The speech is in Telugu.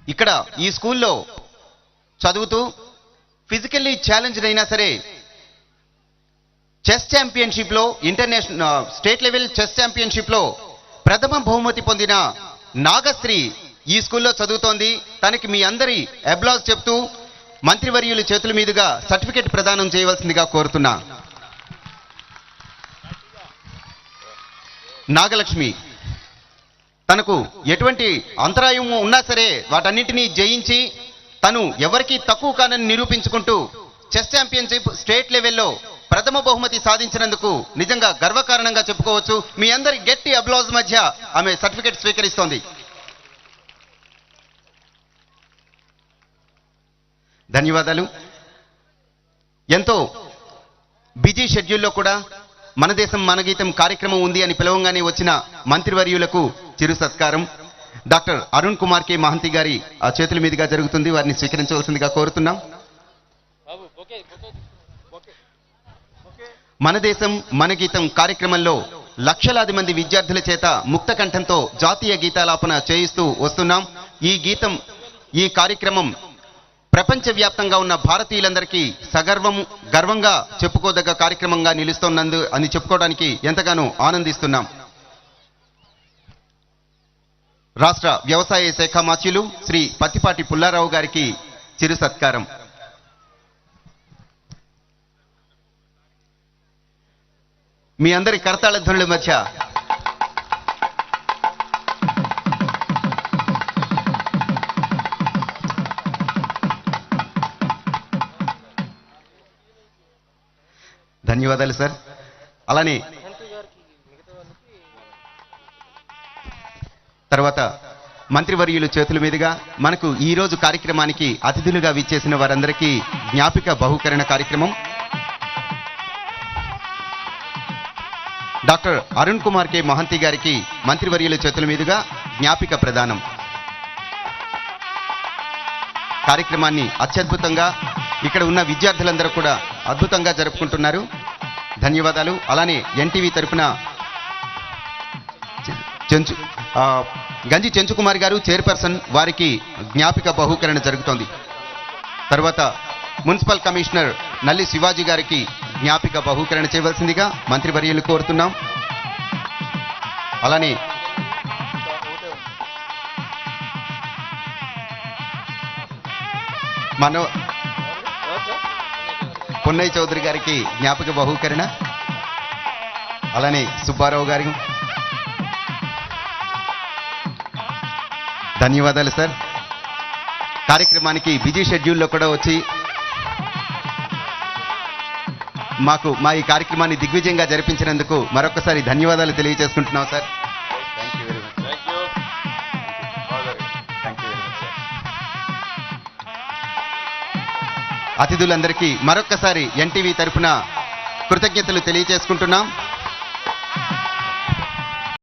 ఇక్కడ ఈ స్కూల్లో చదువుతూ ఫిజికల్లీ ఛాలెంజ్డ్ అయినా సరే చెస్ ఛాంపియన్షిప్లో ఇంటర్నేషనల్ స్టేట్ లెవెల్ చెస్ ఛాంపియన్షిప్లో ప్రథమ బహుమతి పొందిన నాగశ్రీ ఈ స్కూల్లో చదువుతోంది. తనకి మీ అందరి అప్లాజ్ చెప్తూ మంత్రివర్యుల చేతుల మీదుగా సర్టిఫికెట్ ప్రదానం చేయవలసిందిగా కోరుతున్నా. నాగలక్ష్మి తనకు ఎటువంటి అంతరాయం ఉన్నా సరే వాటన్నింటినీ జయించి తను ఎవరికీ తక్కువ కానని నిరూపించుకుంటూ చెస్ ఛాంపియన్షిప్ స్టేట్ లెవెల్లో ప్రథమ బహుమతి సాధించినందుకు నిజంగా గర్వకారణంగా చెప్పుకోవచ్చు. మీ అందరి గట్టి అప్లాజ్ మధ్య ఆమె సర్టిఫికెట్ స్వీకరిస్తోంది. ధన్యవాదాలు. ఎంతో బిజీ షెడ్యూల్లో కూడా మన దేశం మన గీతం కార్యక్రమం ఉంది అని పిలవంగానే వచ్చిన మంత్రివర్యులకు చిరు సత్కారం డాక్టర్ అరుణ్ కుమార్ కే మహంతి గారి ఆ చేతుల మీదుగా జరుగుతుంది. వారిని స్వీకరించవలసిందిగా కోరుతున్నాం. మన దేశం మన గీతం కార్యక్రమంలో లక్షలాది మంది విద్యార్థుల చేత ముక్త కంఠంతో జాతీయ గీతాలాపన చేయిస్తూ వస్తున్నాం. ఈ కార్యక్రమం ప్రపంచవ్యాప్తంగా ఉన్న భారతీయులందరికీ గర్వంగా చెప్పుకోదగ్గ కార్యక్రమంగా నిలుస్తున్నందు అని చెప్పుకోవడానికి ఎంతగానో ఆనందిస్తున్నాం. రాష్ట్ర వ్యవసాయ శాఖ మాత్యులు శ్రీ పత్తిపాటి పుల్లారావు గారికి చిరు సత్కారం. మీ అందరి కరతాళ ధ్వనుల మధ్య ధన్యవాదాలు సార్. అలానే తర్వాత మంత్రివర్యుల చేతుల మీదుగా మనకు ఈరోజు కార్యక్రమానికి అతిథులుగా విచ్చేసిన వారందరికీ జ్ఞాపిక బహుకరణ కార్యక్రమం డాక్టర్ అరుణ్ కుమార్ కే మహంతి గారికి మంత్రివర్యుల చేతుల మీదుగా జ్ఞాపిక ప్రదానం. కార్యక్రమాన్ని అత్యద్భుతంగా ఇక్కడ ఉన్న విద్యార్థులందరూ కూడా అద్భుతంగా జరుపుకుంటున్నారు. ధన్యవాదాలు. అలానే ఎన్టీవీ తరఫున గంజి చెంచుకుమార్ గారు చైర్పర్సన్, వారికి జ్ఞాపిక బహుకరణ జరుగుతోంది. తర్వాత మున్సిపల్ కమిషనర్ నల్లి శివాజీ గారికి జ్ఞాపిక బహుకరణ చేయవలసిందిగా మంత్రివర్యులు కోరుతున్నాం. అలానే పొన్నయ్య చౌదరి గారికి జ్ఞాపక బహుకరణ. అలానే సుబ్బారావు గారి ధన్యవాదాలు సార్. కార్యక్రమానికి బిజీ షెడ్యూల్లో కూడా వచ్చి మా ఈ కార్యక్రమాన్ని దిగ్విజయంగా జరిపించినందుకు మరొకసారి ధన్యవాదాలు తెలియజేసుకుంటున్నాం sir. Thank you very much. అతిథులందరికీ మరొక్కసారి ఎన్టీవీ తరఫున కృతజ్ఞతలు తెలియజేసుకుంటున్నాం.